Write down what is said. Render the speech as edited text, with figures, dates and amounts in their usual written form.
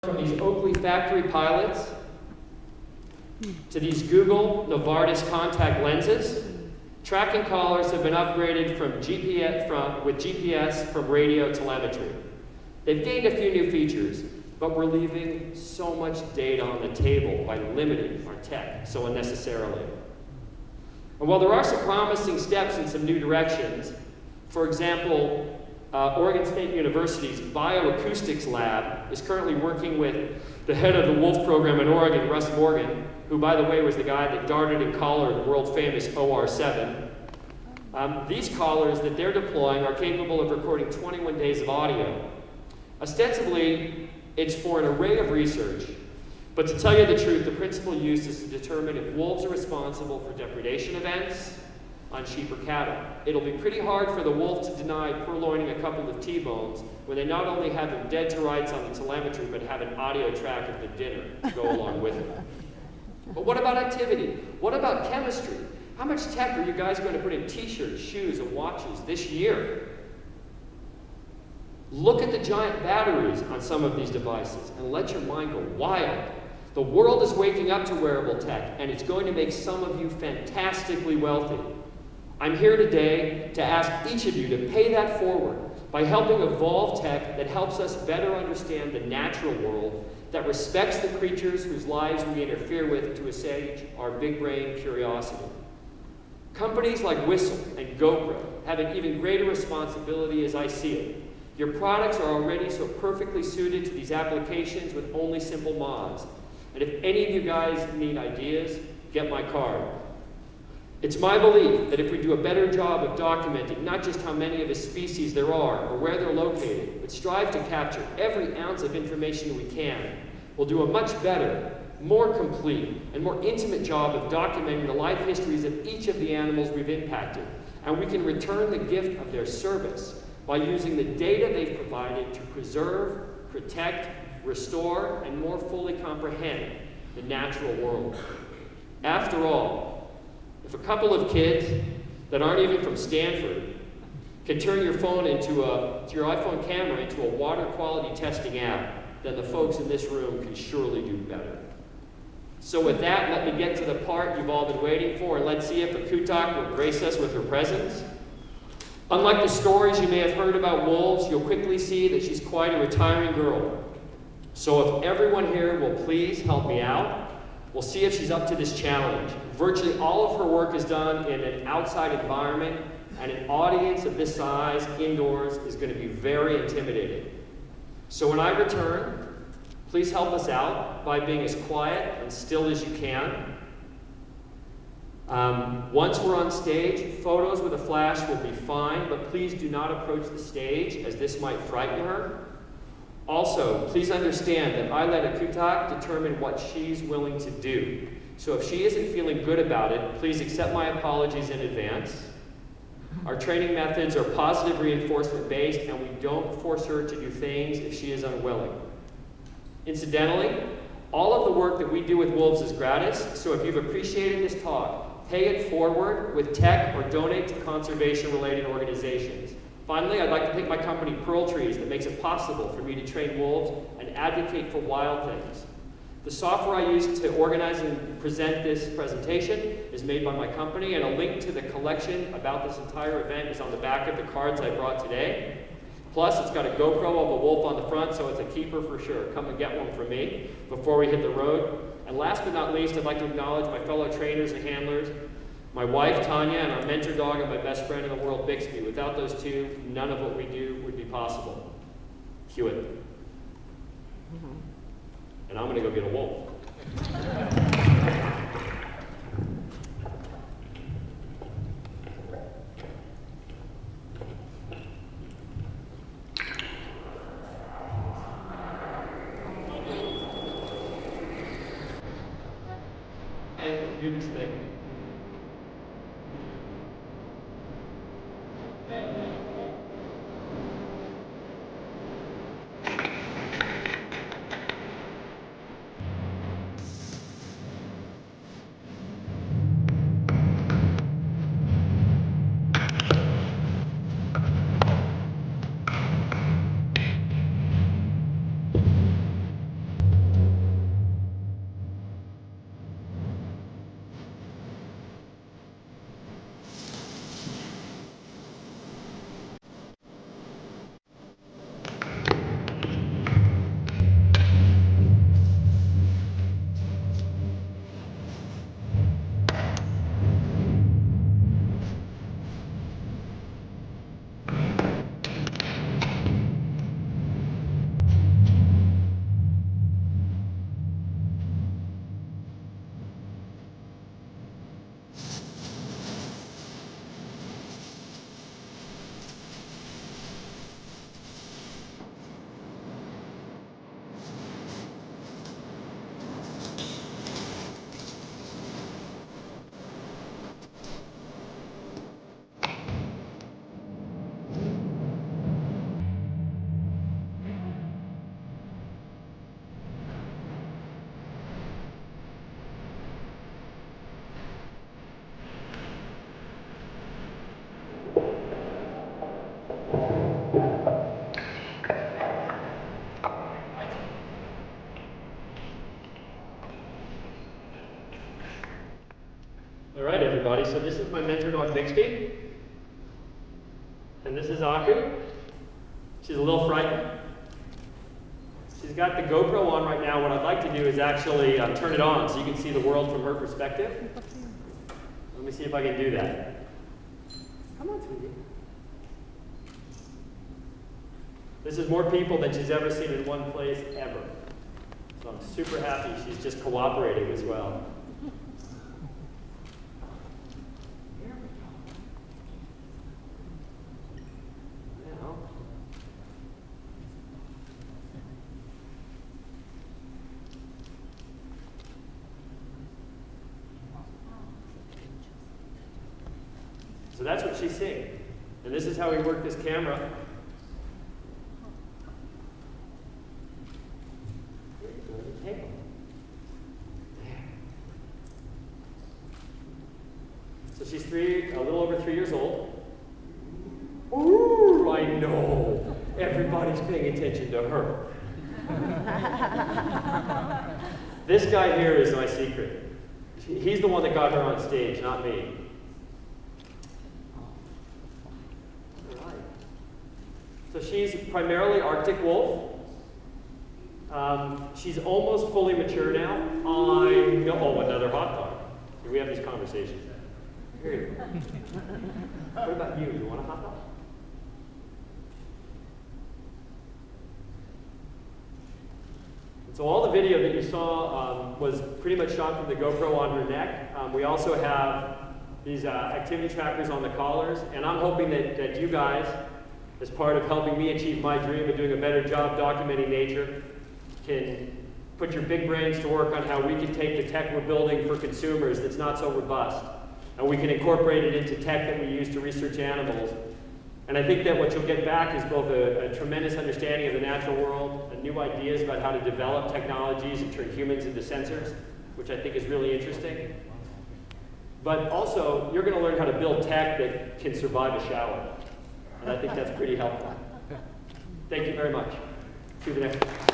From these Oakley factory pilots to these Google Novartis contact lenses, tracking collars have been upgraded from with GPS from radio telemetry. They've gained a few new features, but we're leaving so much data on the table by limiting our tech so unnecessarily. And while there are some promising steps in some new directions, for example, Oregon State University's Bioacoustics Lab is currently working with the head of the Wolf program in Oregon, Russ Morgan, who, by the way, was the guy that darted and collared the world-famous OR7. These collars that they're deploying are capable of recording 21 days of audio. Ostensibly, it's for an array of research, but to tell you the truth, the principal use is to determine if wolves are responsible for depredation events on sheep or cattle. It'll be pretty hard for the wolf to deny purloining a couple of T-bones when they not only have them dead to rights on the telemetry, but have an audio track of the dinner to go along with it. But what about activity? What about chemistry? How much tech are you guys going to put in t-shirts, shoes, and watches this year? Look at the giant batteries on some of these devices and let your mind go wild. The world is waking up to wearable tech, and it's going to make some of you fantastically wealthy. I'm here today to ask each of you to pay that forward by helping evolve tech that helps us better understand the natural world, that respects the creatures whose lives we interfere with to assuage our big brain curiosity. Companies like Whistle and GoPro have an even greater responsibility as I see it. Your products are already so perfectly suited to these applications with only simple mods. And if any of you guys need ideas, get my card. It's my belief that if we do a better job of documenting not just how many of a species there are or where they're located, but strive to capture every ounce of information we can, we'll do a much better, more complete, and more intimate job of documenting the life histories of each of the animals we've impacted. And we can return the gift of their service by using the data they've provided to preserve, protect, restore, and more fully comprehend the natural world. After all, if a couple of kids that aren't even from Stanford can turn your phone your iPhone camera into a water quality testing app, then the folks in this room can surely do better. So with that, let me get to the part you've all been waiting for, and let's see if Aqutaq will grace us with her presence. Unlike the stories you may have heard about wolves, you'll quickly see that she's quite a retiring girl. So if everyone here will please help me out, we'll see if she's up to this challenge. Virtually all of her work is done in an outside environment, and an audience of this size indoors is going to be very intimidating. So when I return, please help us out by being as quiet and still as you can. Once we're on stage, photos with a flash will be fine, but please do not approach the stage as this might frighten her. Also, please understand that I let Aqutaq determine what she's willing to do. So if she isn't feeling good about it, please accept my apologies in advance. Our training methods are positive reinforcement based, and we don't force her to do things if she is unwilling. Incidentally, all of the work that we do with wolves is gratis, so if you've appreciated this talk, pay it forward with tech or donate to conservation-related organizations. Finally, I'd like to thank my company, Pearl Trees, that makes it possible for me to train wolves and advocate for wild things. The software I use to organize and present this presentation is made by my company, and a link to the collection about this entire event is on the back of the cards I brought today. Plus, it's got a GoPro of a wolf on the front, so it's a keeper for sure. Come and get one from me before we hit the road. And last but not least, I'd like to acknowledge my fellow trainers and handlers, my wife, Tanya, and our mentor dog and my best friend in the world, Bixby. Without those two, none of what we do would be possible. Hewitt. And I'm going to go get a wolf. And do this thing. All right, everybody, so this is my mentor dog, Bixby. And this is Aku. She's a little frightened. She's got the GoPro on right now. What I'd like to do is actually turn it on so you can see the world from her perspective. Let me see if I can do that. Come on, sweetie. This is more people than she's ever seen in one place, ever. So I'm super happy she's just cooperating as well. So that's what she's seeing. And this is how we work this camera. So she's a little over 3 years old. Ooh, I know. Everybody's paying attention to her. This guy here is my secret. He's the one that got her on stage, not me. So she's primarily Arctic wolf. She's almost fully mature now. I know. Oh, another hot dog. We have these conversations. Here you go. What about you? You want a hot dog? So all the video that you saw was pretty much shot from the GoPro on her neck. We also have these activity trackers on the collars, and I'm hoping that you guys, as part of helping me achieve my dream of doing a better job documenting nature, can put your big brains to work on how we can take the tech we're building for consumers that's not so robust, and we can incorporate it into tech that we use to research animals. And I think that what you'll get back is both a tremendous understanding of the natural world and new ideas about how to develop technologies and turn humans into sensors, which I think is really interesting. But also, you're going to learn how to build tech that can survive a shower. And I think that's pretty helpful. Thank you very much. See you the next time.